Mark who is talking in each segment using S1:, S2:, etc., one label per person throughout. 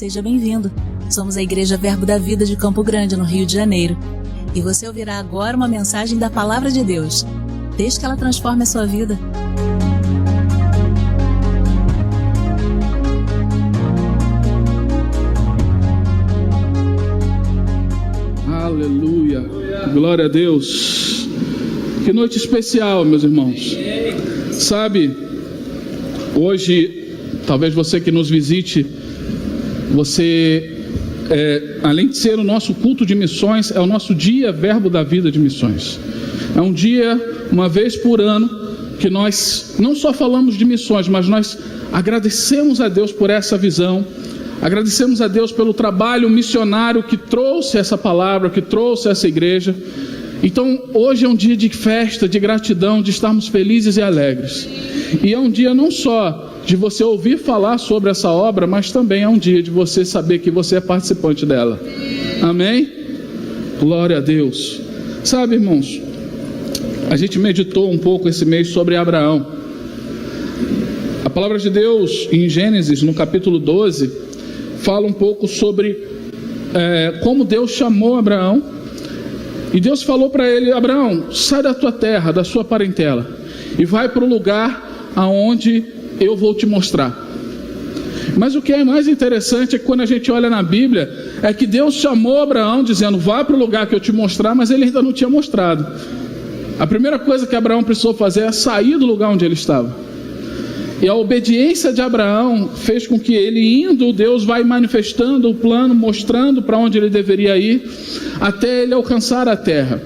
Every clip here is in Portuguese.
S1: seja bem-vindo. Somos a Igreja Verbo da Vida de Campo Grande, no Rio de Janeiro. E você ouvirá agora uma mensagem da Palavra de Deus. Desde que ela transforme a sua vida.
S2: Aleluia, glória a Deus. Que noite especial, meus irmãos. Sabe, hoje, talvez você que nos visite, além de ser o nosso culto de missões, é o nosso dia Verbo da Vida de Missões. É um dia, uma vez por ano, que nós não só falamos de missões, mas nós agradecemos a Deus por essa visão. Agradecemos a Deus pelo trabalho missionário que trouxe essa palavra, que trouxe essa igreja. Então, hoje é um dia de festa, de gratidão, de estarmos felizes e alegres. E é um dia não só de você ouvir falar sobre essa obra, mas também é um dia de você saber que você é participante dela. Amém? Glória a Deus. Sabe, irmãos, a gente meditou um pouco esse mês sobre Abraão. A palavra de Deus, em Gênesis, no capítulo 12... fala um pouco sobre como Deus chamou Abraão. E Deus falou para ele: Abraão, sai da tua terra, da sua parentela, e vai para o lugar aonde eu vou te mostrar. Mas o que é mais interessante é que quando a gente olha na Bíblia, é que Deus chamou Abraão dizendo: vai para o lugar que eu te mostrar, mas ele ainda não tinha mostrado. A primeira coisa que Abraão precisou fazer é sair do lugar onde ele estava. E a obediência de Abraão fez com que ele indo, Deus vai manifestando o plano, mostrando para onde ele deveria ir, até ele alcançar a terra.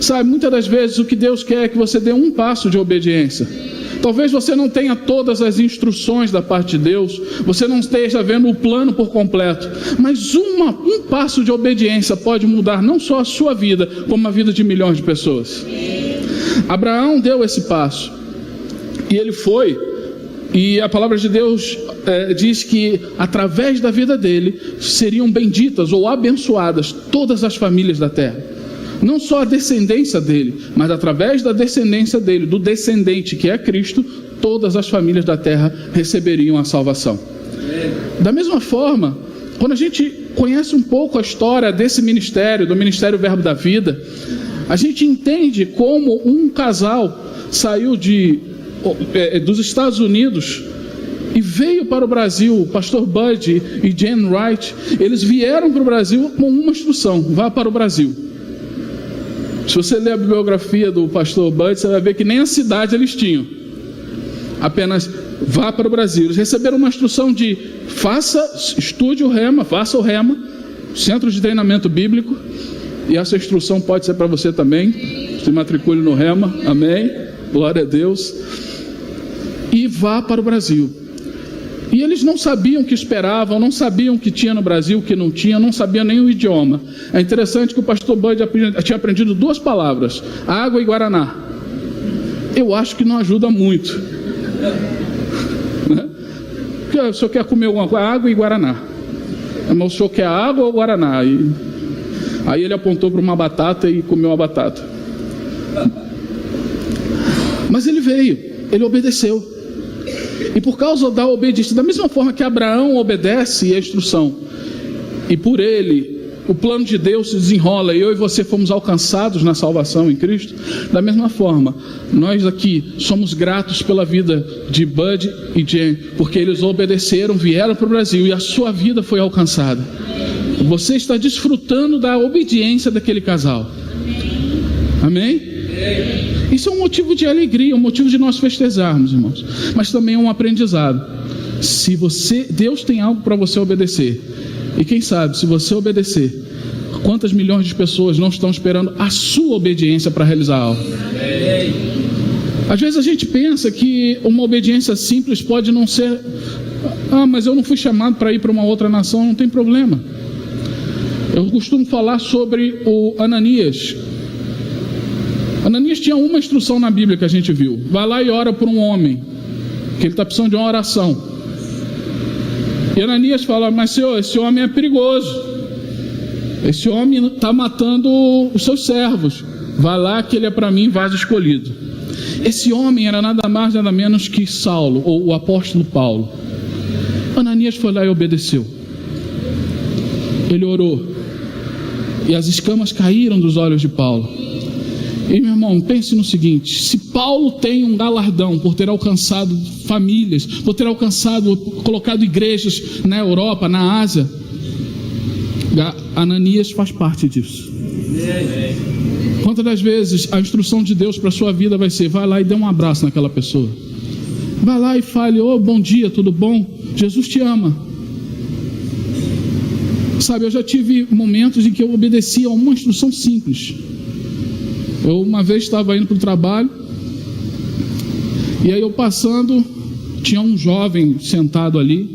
S2: Sabe, muitas das vezes o que Deus quer é que você dê um passo de obediência. Talvez você não tenha todas as instruções da parte de Deus, você não esteja vendo o plano por completo, mas um passo de obediência pode mudar não só a sua vida, como a vida de milhões de pessoas. Abraão deu esse passo, e ele foi. E a palavra de Deus diz que através da vida dele seriam benditas ou abençoadas todas as famílias da terra. Não só a descendência dele, mas através da descendência dele, do descendente que é Cristo, todas as famílias da terra receberiam a salvação. Da mesma forma, quando a gente conhece um pouco a história desse ministério, do Ministério Verbo da Vida, a gente entende como um casal saiu dos Estados Unidos e veio para o Brasil. O pastor Bud e Jane Wright, eles vieram para o Brasil com uma instrução: vá para o Brasil. Se você ler a biografia do pastor Bud, você vai ver que nem a cidade eles tinham, apenas vá para o Brasil. Eles receberam uma instrução de estude o Rema, faça o Rema, centro de treinamento bíblico, e essa instrução pode ser para você também. Se matricule no Rema, amém, glória a Deus. E vá para o Brasil. E eles não sabiam o que esperavam, não sabiam o que tinha no Brasil, o que não tinha, não sabiam nem o idioma. É interessante que o pastor Bud tinha aprendido 2 palavras: água e guaraná. Eu acho que não ajuda muito, né? Porque o senhor quer comer alguma coisa? Água e guaraná. Mas o senhor quer água ou guaraná? Aí ele apontou para uma batata e comeu a batata. Mas ele veio, ele obedeceu. E por causa da obediência, da mesma forma que Abraão obedece a instrução, e por ele o plano de Deus se desenrola, e eu e você fomos alcançados na salvação em Cristo, da mesma forma, nós aqui somos gratos pela vida de Bud e Jen, porque eles obedeceram, vieram para o Brasil, e a sua vida foi alcançada. Você está desfrutando da obediência daquele casal. Amém? Isso é um motivo de alegria, um motivo de nós festejarmos, irmãos. Mas também é um aprendizado. Se Deus tem algo para você obedecer, e quem sabe, se você obedecer, quantas milhões de pessoas não estão esperando a sua obediência para realizar algo? Às vezes a gente pensa que uma obediência simples pode não ser: mas eu não fui chamado para ir para uma outra nação. Não tem problema. Eu costumo falar sobre o Ananias. Ananias tinha uma instrução na Bíblia que a gente viu: vai lá e ora por um homem, que ele está precisando de uma oração. E Ananias fala: mas Senhor, esse homem é perigoso, esse homem está matando os seus servos, vai lá que ele é para mim vaso escolhido. Esse homem era nada mais nada menos que Saulo, ou o apóstolo Paulo. Ananias foi lá e obedeceu. ele orou. E as escamas caíram dos olhos de Paulo. E meu irmão, pense no seguinte: se Paulo tem um galardão por ter alcançado famílias, por ter colocado igrejas na Europa, na Ásia, Ananias faz parte disso. Quantas das vezes a instrução de Deus para a sua vida vai ser: vai lá e dê um abraço naquela pessoa, vai lá e fale: ô, bom dia, tudo bom? Jesus te ama. Sabe, eu já tive momentos em que eu obedeci a uma instrução simples. Eu uma vez estava indo para o trabalho, e aí eu passando, tinha um jovem sentado ali,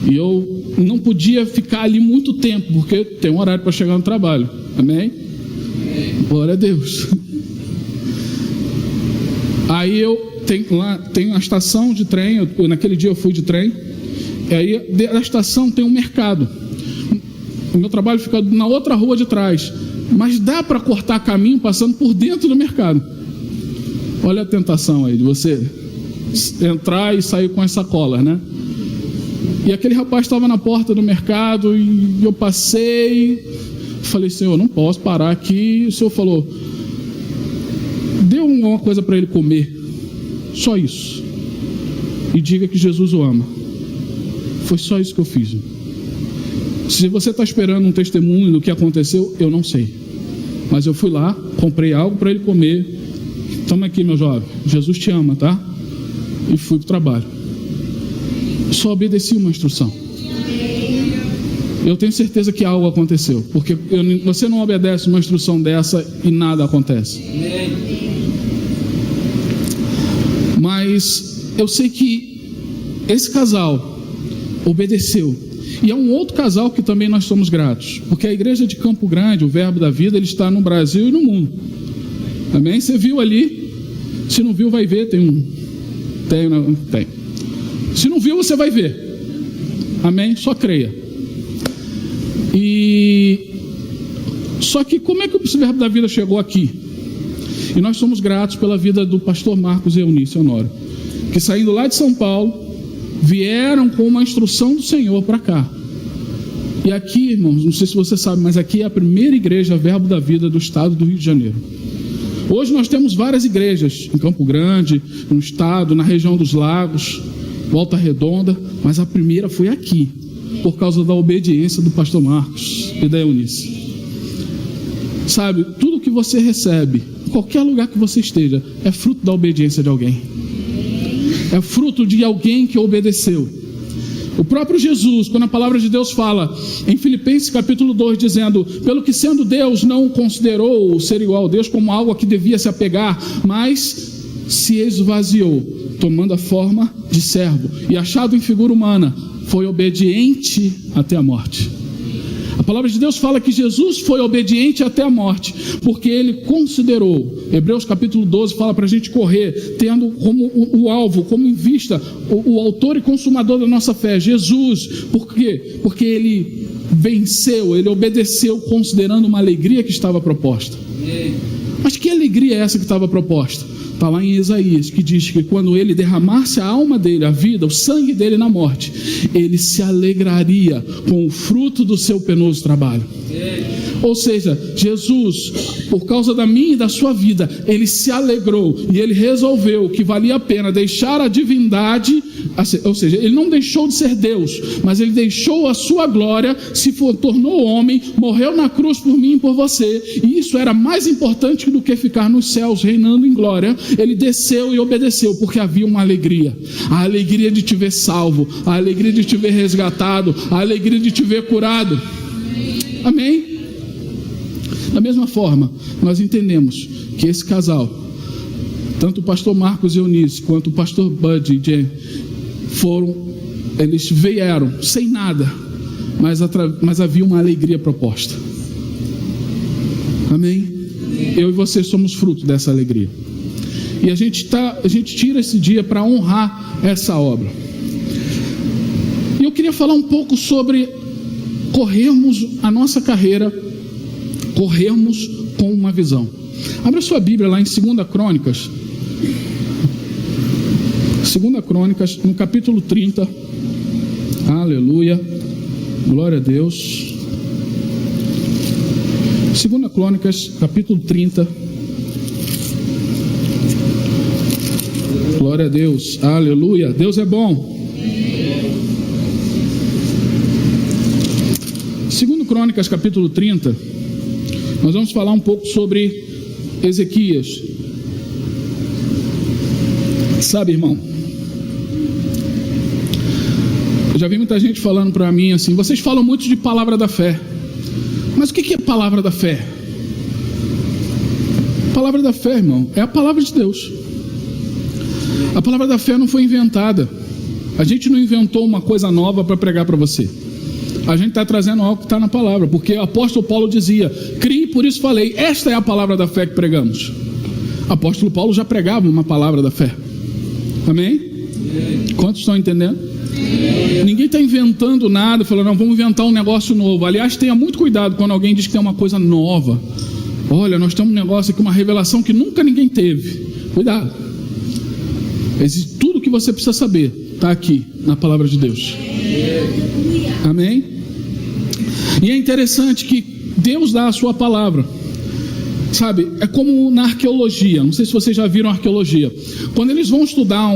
S2: e eu não podia ficar ali muito tempo, porque tem um horário para chegar no trabalho. Amém? Glória a Deus. Aí eu tenho uma estação de trem, naquele dia eu fui de trem, e aí da estação tem um mercado. O meu trabalho fica na outra rua de trás, mas dá para cortar caminho passando por dentro do mercado. Olha a tentação aí de você entrar e sair com as sacolas, né? E aquele rapaz estava na porta do mercado e eu passei, falei: Senhor, não posso parar aqui. O Senhor falou: dê uma coisa para ele comer, só isso, e diga que Jesus o ama. Foi só isso que eu fiz. Se você está esperando um testemunho do que aconteceu, eu não sei, mas eu fui lá, comprei algo para ele comer. Toma aqui, meu jovem, Jesus te ama, tá? E fui para o trabalho. Só obedeci uma instrução. Eu tenho certeza que algo aconteceu, porque você não obedece uma instrução dessa e nada acontece. Mas eu sei que esse casal obedeceu. E é um outro casal que também nós somos gratos, porque a igreja de Campo Grande, o Verbo da Vida, ele está no Brasil e no mundo. Amém? Você viu ali? Se não viu, vai ver. Tem. Se não viu, você vai ver. Amém? Só creia. Só que como é que o Verbo da Vida chegou aqui? E nós somos gratos pela vida do pastor Marcos e Eunice Honório, que saindo lá de São Paulo, vieram com uma instrução do Senhor para cá. E aqui, irmãos, não sei se você sabe, mas aqui é a primeira igreja Verbo da Vida do estado do Rio de Janeiro. Hoje nós temos várias igrejas em Campo Grande, no estado, na região dos Lagos, Volta Redonda, mas a primeira foi aqui, por causa da obediência do pastor Marcos e da Eunice. Sabe, tudo que você recebe, em qualquer lugar que você esteja, é fruto da obediência de alguém. É fruto de alguém que obedeceu. O próprio Jesus, quando a palavra de Deus fala em Filipenses capítulo 2, dizendo: pelo que sendo Deus não considerou o ser igual a Deus como algo a que devia se apegar, mas se esvaziou, tomando a forma de servo, e achado em figura humana, foi obediente até a morte. A palavra de Deus fala que Jesus foi obediente até a morte, porque ele considerou. Hebreus capítulo 12 fala para a gente correr, tendo como o alvo, como em vista, o autor e consumador da nossa fé, Jesus. Por quê? Porque ele venceu, ele obedeceu, considerando uma alegria que estava proposta. Mas que alegria é essa que estava proposta? Está lá em Isaías, que diz que quando ele derramasse a alma dele, a vida, o sangue dele na morte, ele se alegraria com o fruto do seu penoso trabalho. Ou seja, Jesus, por causa da minha e da sua vida, ele se alegrou e ele resolveu que valia a pena deixar a divindade, ou seja, ele não deixou de ser Deus, mas ele deixou a sua glória, tornou homem, morreu na cruz por mim e por você, e isso era mais importante do que ficar nos céus reinando em glória. Ele desceu e obedeceu, porque havia uma alegria, a alegria de te ver salvo, a alegria de te ver resgatado, a alegria de te ver curado. Amém? Da mesma forma, nós entendemos que esse casal, tanto o pastor Marcos e Eunice, quanto o pastor Bud e Jen, eles vieram sem nada, mas havia uma alegria proposta. Amém? Eu e você somos fruto dessa alegria. E a gente tira esse dia para honrar essa obra. E eu queria falar um pouco sobre corrermos a nossa carreira, corrermos com uma visão. Abra sua Bíblia lá em 2 Crônicas. 2 Crônicas, no capítulo 30. Aleluia. Glória a Deus. 2 Crônicas, capítulo 30. Glória a Deus, aleluia, Deus é bom. 2 Crônicas, capítulo 30, nós vamos falar um pouco sobre Ezequias. Sabe, irmão, eu já vi muita gente falando para mim assim: vocês falam muito de palavra da fé, mas o que é palavra da fé? Palavra da fé, irmão, é a palavra de Deus. A palavra da fé não foi inventada. A gente não inventou uma coisa nova para pregar para você. A gente está trazendo algo que está na palavra, porque o apóstolo Paulo dizia: crie, por isso falei. Esta é a palavra da fé que pregamos. O apóstolo Paulo já pregava uma palavra da fé. Amém? Quantos estão entendendo? Ninguém está inventando nada, falando: não, vamos inventar um negócio novo. Aliás, tenha muito cuidado quando alguém diz que tem uma coisa nova. Olha, nós temos um negócio aqui, uma revelação que nunca ninguém teve. Cuidado. Tudo que você precisa saber está aqui na palavra de Deus. Amém? E é interessante que Deus dá a sua palavra. Sabe, é como na arqueologia. Não sei se vocês já viram arqueologia. Quando eles vão estudar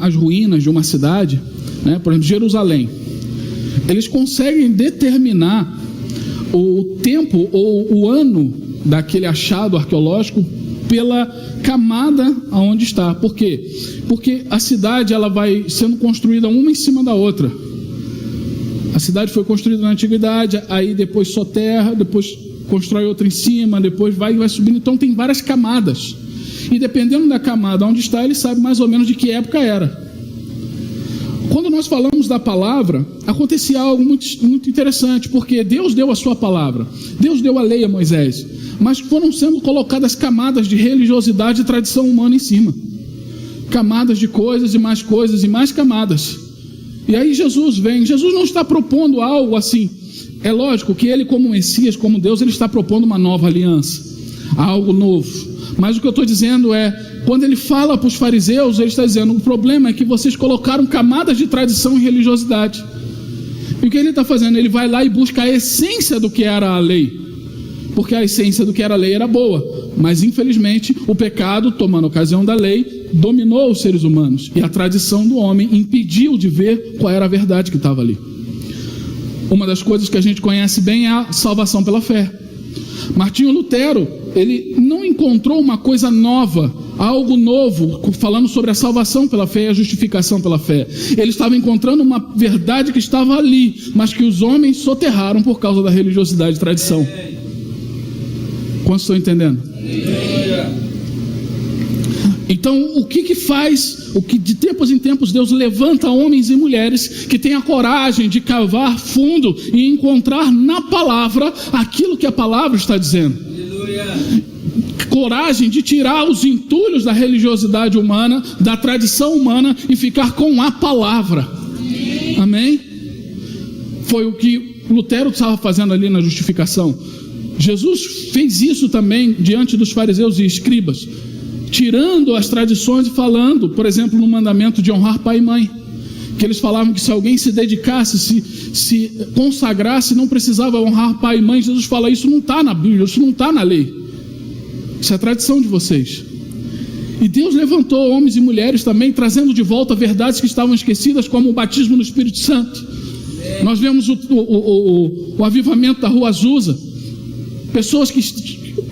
S2: as ruínas de uma cidade, né, por exemplo, Jerusalém, eles conseguem determinar o tempo ou o ano daquele achado arqueológico pela camada aonde está. Por quê? Porque a cidade ela vai sendo construída uma em cima da outra. A cidade foi construída na antiguidade, aí depois soterra, depois constrói outra em cima, depois vai subindo. Então tem várias camadas. E dependendo da camada onde está, ele sabe mais ou menos de que época era. Quando nós falamos da palavra, acontecia algo muito, muito interessante, porque Deus deu a sua palavra, Deus deu a lei a Moisés, mas foram sendo colocadas camadas de religiosidade e tradição humana em cima. Camadas de coisas e mais camadas. E aí Jesus vem. Jesus não está propondo algo assim. É lógico que ele, como Messias, como Deus, ele está propondo uma nova aliança, algo novo. Mas o que eu estou dizendo é, quando ele fala para os fariseus, ele está dizendo: o problema é que vocês colocaram camadas de tradição e religiosidade. E o que ele está fazendo? Ele vai lá e busca a essência do que era a lei. Porque a essência do que era a lei era boa, mas infelizmente o pecado, tomando ocasião da lei, dominou os seres humanos, e a tradição do homem impediu de ver qual era a verdade que estava ali. Uma das coisas que a gente conhece bem é a salvação pela fé. Martinho Lutero, ele não encontrou uma coisa nova, algo novo, falando sobre a salvação pela fé e a justificação pela fé. Ele estava encontrando uma verdade que estava ali, mas que os homens soterraram por causa da religiosidade e tradição. Quantos estão entendendo? Então, o que faz, o que de tempos em tempos Deus levanta homens e mulheres que têm a coragem de cavar fundo e encontrar na palavra aquilo que a palavra está dizendo. Coragem de tirar os entulhos da religiosidade humana, da tradição humana, e ficar com a palavra. Amém? Foi o que Lutero estava fazendo ali na justificação. Jesus fez isso também diante dos fariseus e escribas, tirando as tradições e falando, por exemplo, no mandamento de honrar pai e mãe, que eles falavam que se alguém se dedicasse, se consagrasse, não precisava honrar pai e mãe. Jesus fala: isso não está na Bíblia, isso não está na lei, isso é a tradição de vocês. E Deus levantou homens e mulheres também, trazendo de volta verdades que estavam esquecidas, como o batismo no Espírito Santo. Nós vemos o avivamento da Rua Azusa, pessoas que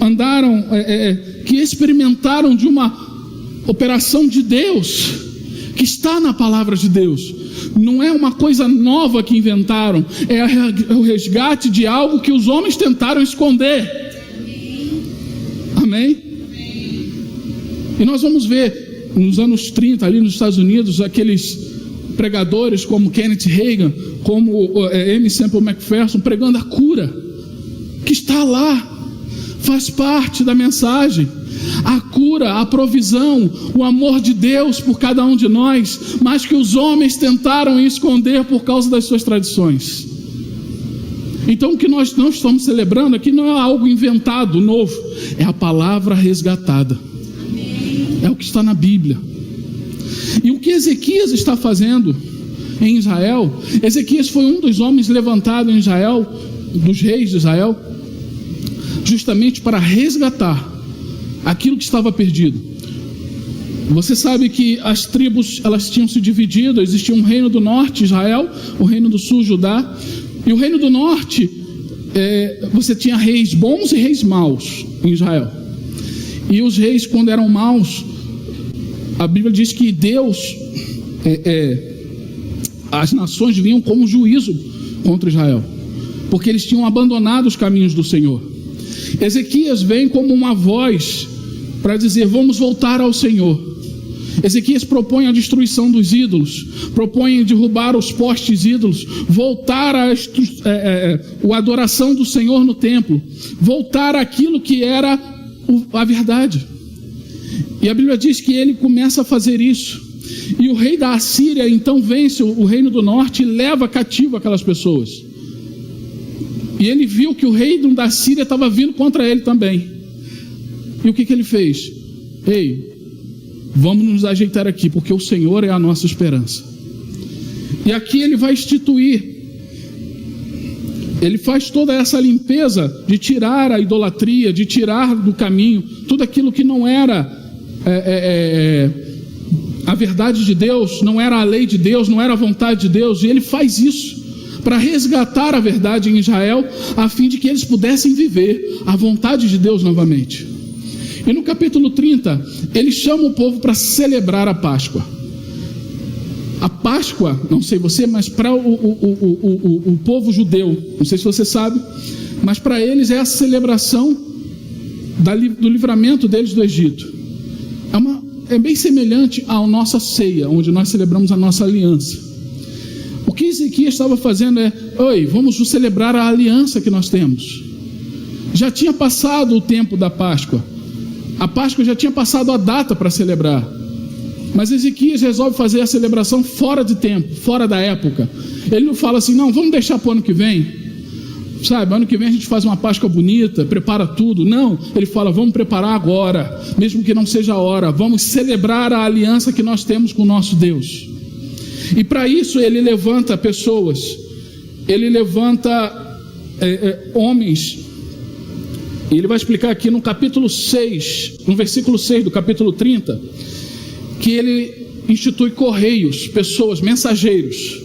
S2: andaram, que experimentaram de uma operação de Deus, que está na palavra de Deus. Não é uma coisa nova que inventaram, é o resgate de algo que os homens tentaram esconder. Amém? E nós vamos ver nos anos 30 ali nos Estados Unidos, aqueles pregadores como Kenneth Hagin, como M. Semple McPherson, pregando a cura, que está lá, faz parte da mensagem. A cura, a provisão, o amor de Deus por cada um de nós, mas que os homens tentaram esconder por causa das suas tradições. Então o que nós não estamos celebrando aqui não é algo inventado, novo, é a palavra resgatada, é o que está na Bíblia. E o que Ezequias está fazendo em Israel? Ezequias foi um dos homens levantados em Israel, dos reis de Israel, justamente para resgatar aquilo que estava perdido. Você sabe que as tribos, elas tinham se dividido. Existia um reino do norte, Israel, o reino do sul, Judá. E o reino do norte, você tinha reis bons e reis maus em Israel. E os reis, quando eram maus, a Bíblia diz que Deus, as nações vinham como juízo contra Israel, porque eles tinham abandonado os caminhos do Senhor. Ezequias vem como uma voz para dizer: vamos voltar ao Senhor. Ezequias propõe a destruição dos ídolos, propõe derrubar os postes ídolos, voltar a adoração do Senhor no templo, voltar àquilo que era a verdade. E a Bíblia diz que ele começa a fazer isso. E o rei da Assíria então vence o reino do norte e leva cativo aquelas pessoas. E ele viu que o rei da Síria estava vindo contra ele também. E o que ele fez? Ei, vamos nos ajeitar aqui, porque o Senhor é a nossa esperança. E aqui ele vai instituir, ele faz toda essa limpeza de tirar a idolatria, de tirar do caminho tudo aquilo que não era a verdade de Deus, não era a lei de Deus, não era a vontade de Deus. E ele faz isso para resgatar a verdade em Israel, a fim de que eles pudessem viver a vontade de Deus novamente. E no capítulo 30, ele chama o povo para celebrar a Páscoa. A Páscoa, não sei você, mas para o povo judeu, não sei se você sabe, mas para eles é a celebração do livramento deles do Egito. É bem semelhante à nossa ceia, onde nós celebramos a nossa aliança. O que Ezequias estava fazendo vamos celebrar a aliança que nós temos. Já tinha passado o tempo da Páscoa. A Páscoa já tinha passado a data para celebrar. Mas Ezequias resolve fazer a celebração fora de tempo, fora da época. Ele não fala assim: não, vamos deixar para o ano que vem. Sabe, ano que vem a gente faz uma Páscoa bonita, prepara tudo. Não, ele fala: vamos preparar agora, mesmo que não seja a hora. Vamos celebrar a aliança que nós temos com o nosso Deus. E para isso ele levanta pessoas, ele levanta homens. E ele vai explicar aqui no capítulo 6, no versículo 6 do capítulo 30, que ele institui correios, pessoas, mensageiros.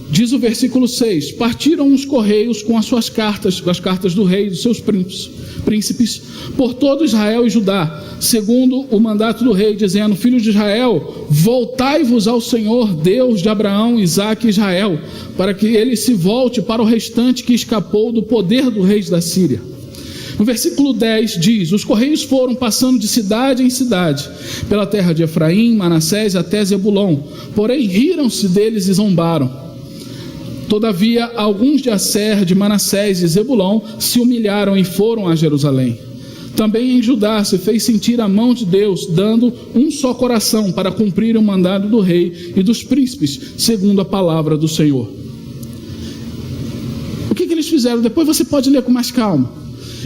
S2: Diz o versículo 6: partiram os correios com as suas cartas, com as cartas do rei e dos seus príncipes, por todo Israel e Judá, segundo o mandato do rei, dizendo: filhos de Israel, voltai-vos ao Senhor, Deus de Abraão, Isaque e Israel, para que ele se volte para o restante que escapou do poder do rei da Síria. No versículo 10 diz: os correios foram passando de cidade em cidade, pela terra de Efraim, Manassés até Zebulon, porém riram-se deles e zombaram. Todavia, alguns de Asser, de Manassés e Zebulon se humilharam e foram a Jerusalém. Também em Judá se fez sentir a mão de Deus, dando um só coração para cumprir o mandado do rei e dos príncipes, segundo a palavra do Senhor. O que eles fizeram? Depois você pode ler com mais calma.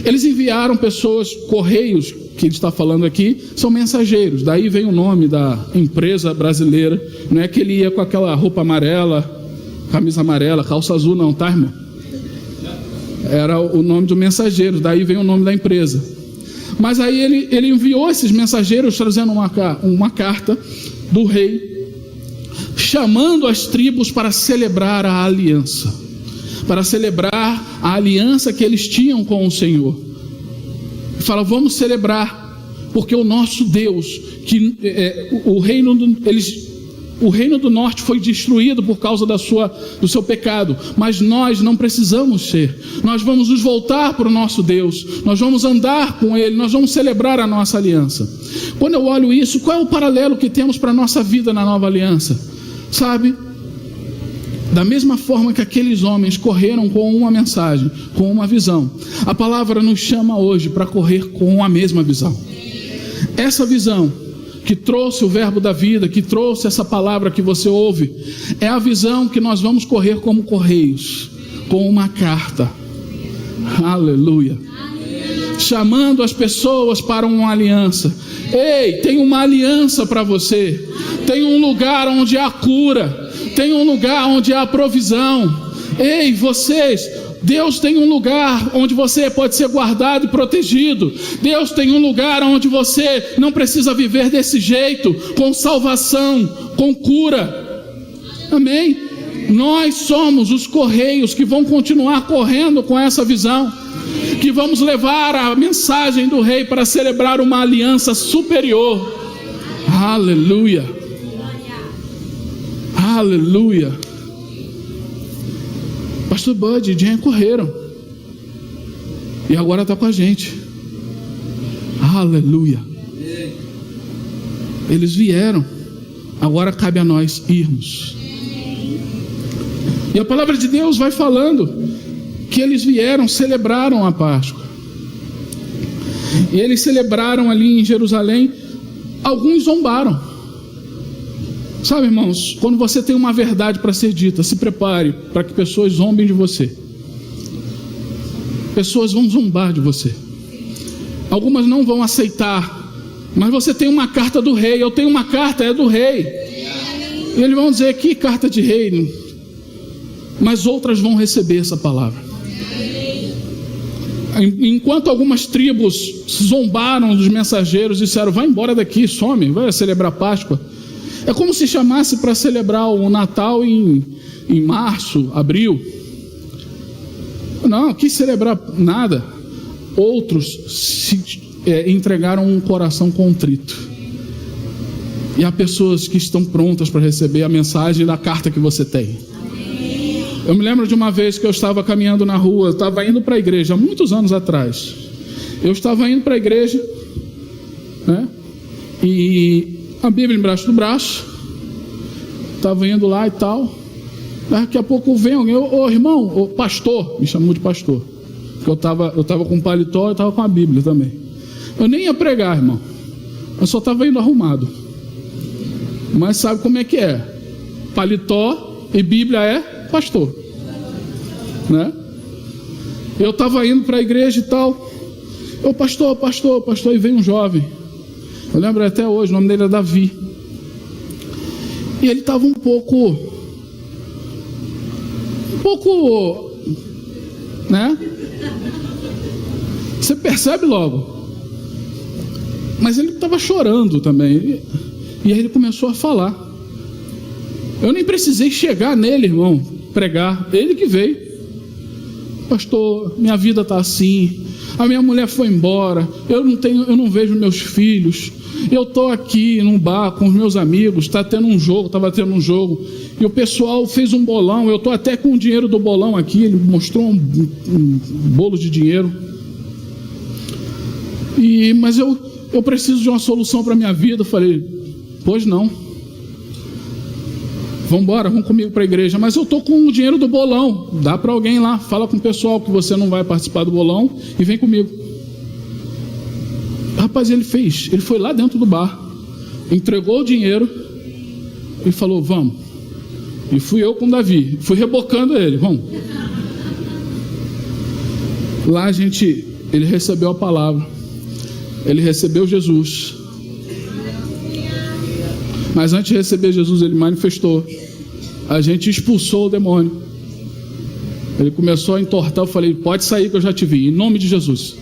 S2: Eles enviaram pessoas, correios, que ele está falando aqui, são mensageiros. Daí vem o nome da empresa brasileira. Não é que ele ia com aquela roupa amarela, camisa amarela, calça azul, não, tá, irmão? Era o nome do mensageiro, daí vem o nome da empresa. Mas aí ele enviou esses mensageiros trazendo uma carta do rei, chamando as tribos para celebrar a aliança, para celebrar a aliança que eles tinham com o Senhor. Fala: vamos celebrar, porque o nosso Deus, o reino do norte foi destruído por causa do seu pecado, mas nós não precisamos ser. Nós vamos nos voltar para o nosso Deus, nós vamos andar com Ele, nós vamos celebrar a nossa aliança. Quando eu olho isso, qual é o paralelo que temos para a nossa vida na nova aliança? Sabe, da mesma forma que aqueles homens correram com uma mensagem, com uma visão, a palavra nos chama hoje para correr com a mesma visão. Essa visão que trouxe o verbo da vida, que trouxe essa palavra que você ouve, é a visão que nós vamos correr como correios, com uma carta. Aleluia. Chamando as pessoas para uma aliança. Ei, tem uma aliança para você. Tem um lugar onde há cura. Tem um lugar onde há provisão. Ei, vocês, Deus tem um lugar onde você pode ser guardado e protegido. Deus tem um lugar onde você não precisa viver desse jeito, com salvação, com cura. Amém? Nós somos os correios que vão continuar correndo com essa visão, que vamos levar a mensagem do Rei para celebrar uma aliança superior. Aleluia. Aleluia. Pastor Bud e Jen correram e agora está com a gente. Aleluia. Eles vieram, agora cabe a nós irmos. E a palavra de Deus vai falando que eles vieram, celebraram a Páscoa. E eles celebraram ali em Jerusalém. Alguns zombaram. Sabe, irmãos, quando você tem uma verdade para ser dita, se prepare para que pessoas zombem de você. Pessoas vão zombar de você. Algumas não vão aceitar. Mas você tem uma carta do rei. Eu tenho uma carta, é do rei. E eles vão dizer, que carta de rei? Mas outras vão receber essa palavra. Enquanto algumas tribos zombaram dos mensageiros, disseram, vai embora daqui, some, vai celebrar Páscoa. É como se chamasse para celebrar o Natal em março, abril. Não, quis celebrar nada. Outros entregaram um coração contrito. E há pessoas que estão prontas para receber a mensagem da carta que você tem. Eu me lembro de uma vez que eu estava caminhando na rua, eu estava indo para a igreja, há muitos anos atrás. Eu estava indo para a igreja, né? E a Bíblia embaixo do braço, estava indo lá e tal. Daqui a pouco vem alguém, ô irmão, ô pastor, me chamou de pastor, porque eu estava com paletó e estava com a Bíblia também. Eu nem ia pregar, irmão, eu só estava indo arrumado. Mas sabe como é que é? Paletó e Bíblia é pastor, né? Eu estava indo para a igreja e tal. Ô pastor, e veio um jovem. Eu lembro até hoje, o nome dele é Davi. E ele estava um pouco, né? Você percebe logo. Mas ele estava chorando também. E aí ele começou a falar. Eu nem precisei chegar nele, irmão, pregar. Ele que veio. Pastor, minha vida está assim. A minha mulher foi embora. Eu não vejo meus filhos. Eu estou aqui num bar com os meus amigos, estava tendo um jogo, e o pessoal fez um bolão, eu estou até com o dinheiro do bolão aqui, ele mostrou um bolo de dinheiro, mas eu preciso de uma solução para a minha vida. Eu falei, pois não, vamos comigo para a igreja, mas eu estou com o dinheiro do bolão, dá para alguém lá, fala com o pessoal que você não vai participar do bolão e vem comigo. Rapaz, ele foi lá dentro do bar, entregou o dinheiro e falou, vamos. E fui eu com o Davi, fui rebocando ele, vamos. Lá ele recebeu a palavra, ele recebeu Jesus. Mas antes de receber Jesus, ele manifestou. A gente expulsou o demônio. Ele começou a entortar, eu falei, pode sair que eu já te vi, em nome de Jesus.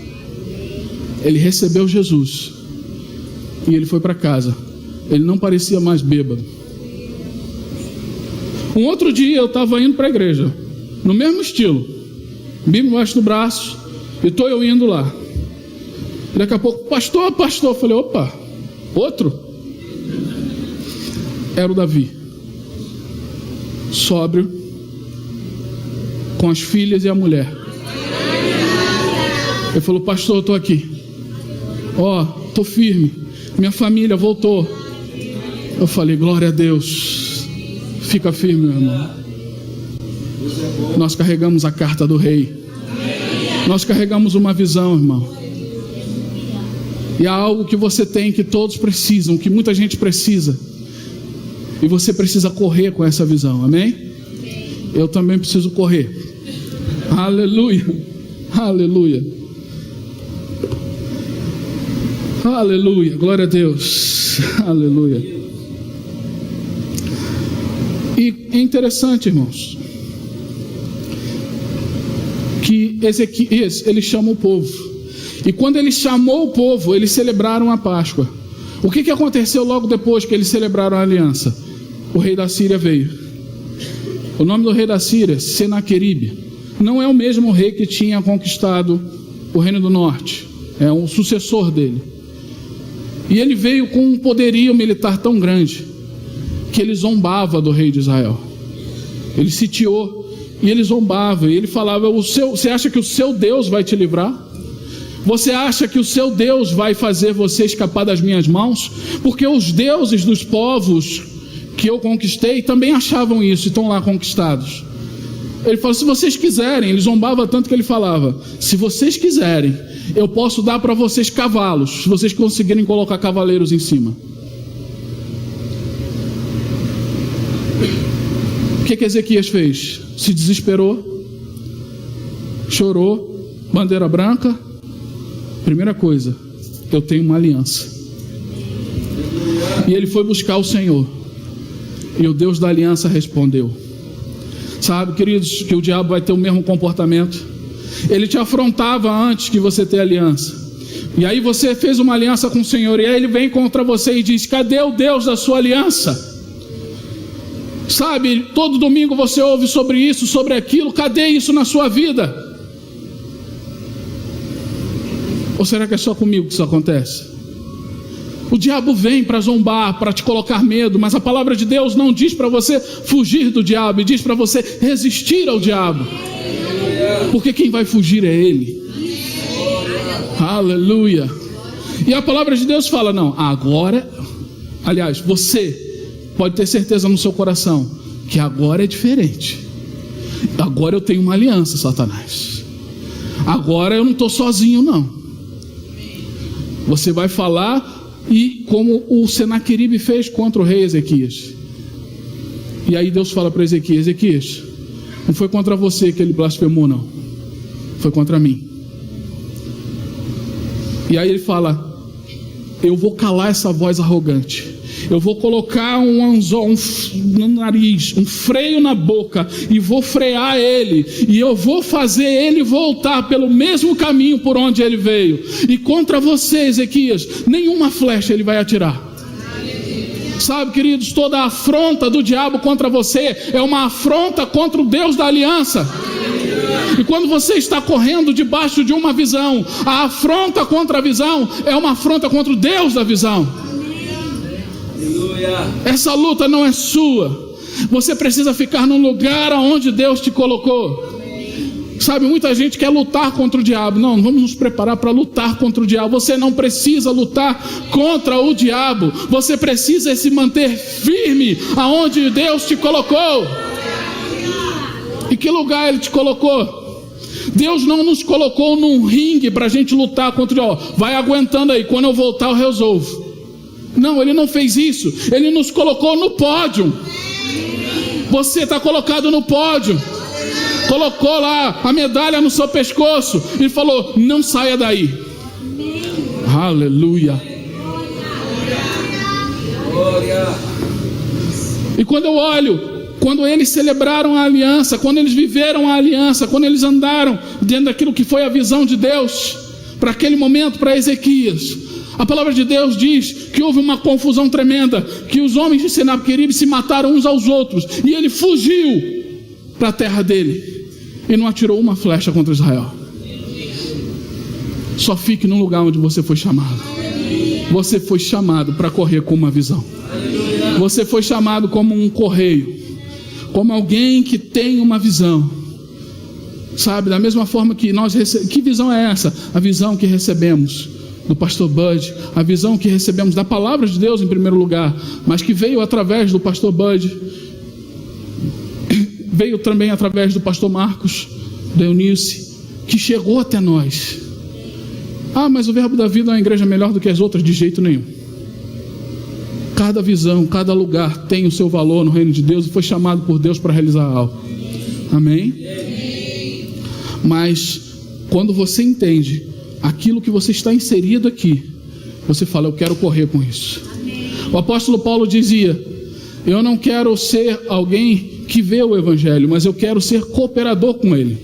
S2: Ele recebeu Jesus e ele foi para casa. Ele não parecia mais bêbado. Um outro dia eu estava indo para a igreja, no mesmo estilo, Bíblia embaixo do braço, e estou eu indo lá. Daqui a pouco, pastor, eu falei, opa, outro? Era o Davi, sóbrio, com as filhas e a mulher. Ele falou, pastor, eu estou aqui. Estou firme, minha família voltou. Eu falei, glória a Deus. Fica firme, meu irmão. Nós carregamos a carta do rei. Nós carregamos uma visão, irmão. E há algo que você tem, que todos precisam, que muita gente precisa. E você precisa correr com essa visão, amém? Eu também preciso correr. Aleluia, aleluia. Aleluia, glória a Deus, aleluia. E é interessante, irmãos, que Ezequias, ele chama o povo. E quando ele chamou o povo, eles celebraram a Páscoa. O que aconteceu logo depois que eles celebraram a aliança? O rei da Síria veio. O nome do rei da Síria, Senaqueribe, não é o mesmo rei que tinha conquistado o reino do norte. É um sucessor dele. E ele veio com um poderio militar tão grande que ele zombava do rei de Israel. Ele sitiou e ele zombava. E ele falava: você acha que o seu Deus vai te livrar? Você acha que o seu Deus vai fazer você escapar das minhas mãos? Porque os deuses dos povos que eu conquistei também achavam isso e estão lá conquistados. Ele falou: se vocês quiserem, ele zombava tanto que ele falava: se vocês quiserem, eu posso dar para vocês cavalos, se vocês conseguirem colocar cavaleiros em cima. O que Ezequias fez? Se desesperou, chorou, bandeira branca. Primeira coisa, eu tenho uma aliança. E ele foi buscar o Senhor, e o Deus da aliança respondeu. Sabe, queridos, que o diabo vai ter o mesmo comportamento. Ele te afrontava antes que você ter aliança. E aí você fez uma aliança com o Senhor, e aí ele vem contra você e diz: cadê o Deus da sua aliança? Sabe, todo domingo você ouve sobre isso, sobre aquilo. Cadê isso na sua vida? Ou será que é só comigo que isso acontece? O diabo vem para zombar, para te colocar medo, mas a palavra de Deus não diz para você fugir do diabo, e diz para você resistir ao diabo, porque quem vai fugir é ele. Aleluia. E a palavra de Deus fala: não, agora, aliás, você pode ter certeza no seu coração que agora é diferente. Agora eu tenho uma aliança, Satanás. Agora eu não estou sozinho, não. Você vai falar, e como o Senaqueribe fez contra o rei Ezequias. E aí Deus fala para Ezequias: Ezequias, não foi contra você que ele blasfemou, não. Foi contra mim. E aí ele fala: eu vou calar essa voz arrogante. Eu vou colocar um anzol no nariz, um freio na boca, e vou frear ele, e eu vou fazer ele voltar pelo mesmo caminho por onde ele veio. E contra você, Ezequias, nenhuma flecha ele vai atirar. Sabe, queridos, toda a afronta do diabo contra você é uma afronta contra o Deus da aliança. E quando você está correndo debaixo de uma visão, a afronta contra a visão é uma afronta contra o Deus da visão. Essa luta não é sua. Você precisa ficar no lugar aonde Deus te colocou. Sabe, muita gente quer lutar contra o diabo. Não, vamos nos preparar para lutar contra o diabo. Você não precisa lutar contra o diabo. Você precisa se manter firme aonde Deus te colocou. E que lugar Ele te colocou? Deus não nos colocou num ringue para a gente lutar contra o diabo. Vai aguentando aí, quando eu voltar eu resolvo. Não, Ele não fez isso. Ele nos colocou no pódio. Você está colocado no pódio. Colocou lá a medalha no seu pescoço e falou: não saia daí. Aleluia. E quando eu olho, quando eles celebraram a aliança, quando eles viveram a aliança, quando eles andaram dentro daquilo que foi a visão de Deus para aquele momento, para Ezequias, a palavra de Deus diz que houve uma confusão tremenda, que os homens de Senaqueribe se mataram uns aos outros, e ele fugiu para a terra dele e não atirou uma flecha contra Israel. Só fique no lugar onde você foi chamado. Você foi chamado para correr com uma visão. Você foi chamado como um correio, como alguém que tem uma visão. Sabe, da mesma forma que nós recebemos. Que visão é essa? A visão que recebemos do pastor Bud, a visão que recebemos da palavra de Deus em primeiro lugar, mas que veio através do pastor Bud, veio também através do pastor Marcos, da Eunice, que chegou até nós. Ah, mas o Verbo da Vida é uma igreja melhor do que as outras? De jeito nenhum. Cada visão, cada lugar tem o seu valor no reino de Deus e foi chamado por Deus para realizar algo. Amém? Mas quando você entende aquilo que você está inserido aqui, você fala: eu quero correr com isso. O apóstolo Paulo dizia: eu não quero ser alguém que vê o evangelho, mas eu quero ser cooperador com ele.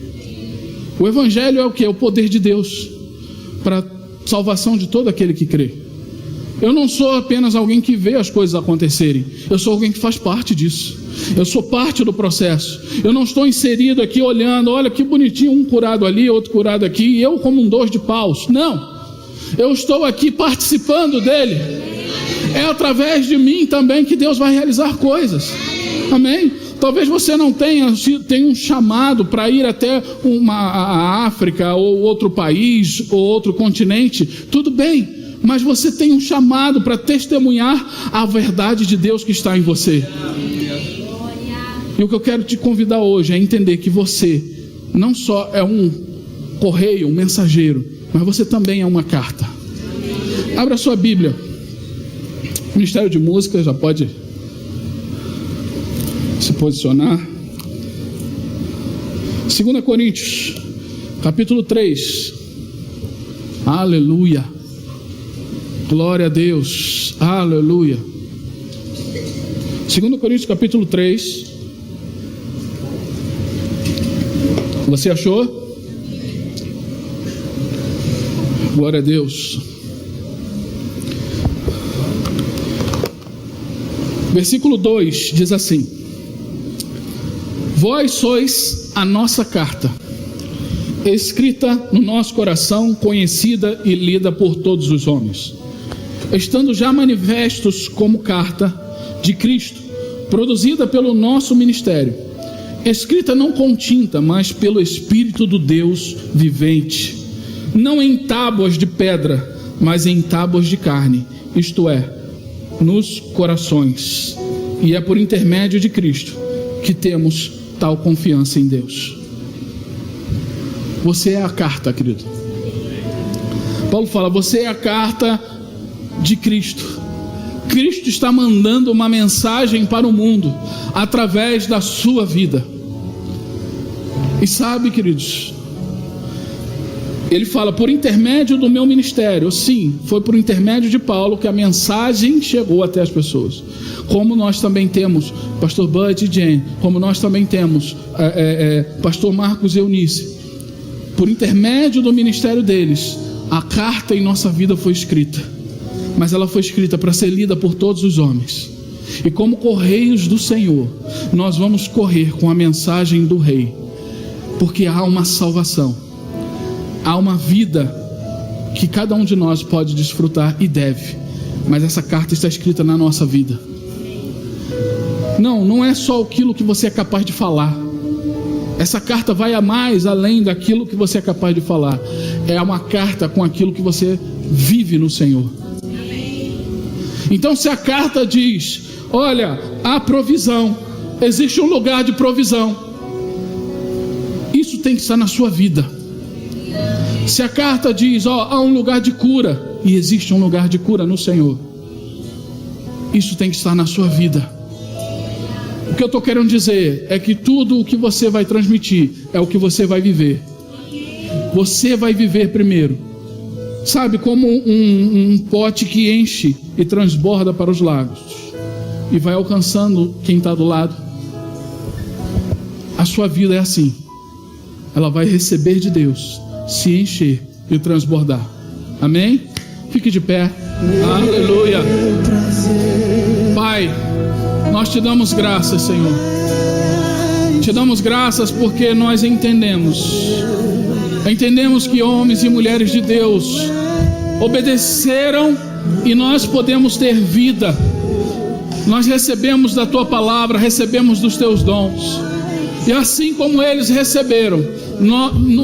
S2: O Evangelho é o que? É o poder de Deus para a salvação de todo aquele que crê. Eu não sou apenas alguém que vê as coisas acontecerem. Eu sou alguém que faz parte disso. Eu sou parte do processo. Eu não estou inserido aqui olhando, olha que bonitinho, um curado ali, outro curado aqui, e eu como um 2 de paus. Não. Eu estou aqui participando dele. É através de mim também que Deus vai realizar coisas. Amém? Talvez você não tenha um chamado para ir até a África ou outro país ou outro continente. Tudo bem, mas você tem um chamado para testemunhar a verdade de Deus que está em você. E o que eu quero te convidar hoje é entender que você não só é um correio, um mensageiro, mas você também é uma carta. Abra sua Bíblia. Ministério de Música já pode se posicionar. 2 Coríntios, capítulo 3. Aleluia. Glória a Deus. Aleluia. 2 Coríntios, capítulo 3. Você achou? Glória a Deus. Versículo 2 diz assim: vós sois a nossa carta, escrita no nosso coração, conhecida e lida por todos os homens, estando já manifestos como carta de Cristo, produzida pelo nosso ministério, escrita não com tinta, mas pelo Espírito do Deus vivente, não em tábuas de pedra, mas em tábuas de carne, isto é, nos corações. E é por intermédio de Cristo que temos tal confiança em Deus. Você é a carta, querido. Paulo fala, você é a carta de Cristo. Cristo está mandando uma mensagem para o mundo através da sua vida. E sabe, queridos, ele fala, por intermédio do meu ministério. Sim, foi por intermédio de Paulo que a mensagem chegou até as pessoas. Como nós também temos pastor Bud e Jane, como nós também temos pastor Marcos e Eunice. Por intermédio do ministério deles, a carta em nossa vida foi escrita. Mas ela foi escrita para ser lida por todos os homens. E como correios do Senhor, nós vamos correr com a mensagem do Rei. Porque há uma salvação. Há uma vida que cada um de nós pode desfrutar e deve. Mas essa carta está escrita na nossa vida. Não é só aquilo que você é capaz de falar. Essa carta vai a mais além daquilo que você é capaz de falar. É uma carta com aquilo que você vive no Senhor. Então se a carta diz, olha, há provisão, existe um lugar de provisão, isso tem que estar na sua vida. Se a carta diz, há um lugar de cura, e existe um lugar de cura no Senhor, isso tem que estar na sua vida. O que eu estou querendo dizer é que tudo o que você vai transmitir é o que você vai viver. Você vai viver primeiro. Sabe, como um pote que enche e transborda para os lagos e vai alcançando quem está do lado. A sua vida é assim. Ela vai receber de Deus, se encher e transbordar. Amém? Fique de pé. Aleluia. Pai, nós te damos graças, Senhor. Te damos graças porque nós entendemos que homens e mulheres de Deus obedeceram e nós podemos ter vida. Nós recebemos da tua palavra, recebemos dos teus dons. E assim como eles receberam,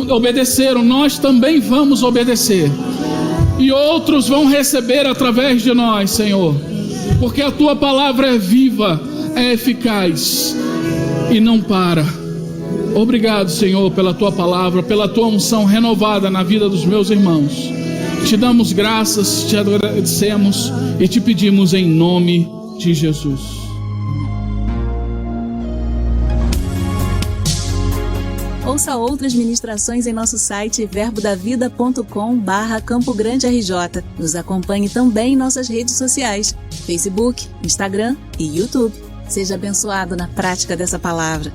S2: obedeceram, nós também vamos obedecer. E outros vão receber através de nós, Senhor. Porque a tua palavra é viva, é eficaz e não para. Obrigado, Senhor, pela tua palavra, pela tua unção renovada na vida dos meus irmãos. Te damos graças, te agradecemos e te pedimos em nome de Jesus.
S1: Ouça outras ministrações em nosso site verbodavida.com/Campo Grande RJ. Nos acompanhe também em nossas redes sociais, Facebook, Instagram e YouTube. Seja abençoado na prática dessa palavra.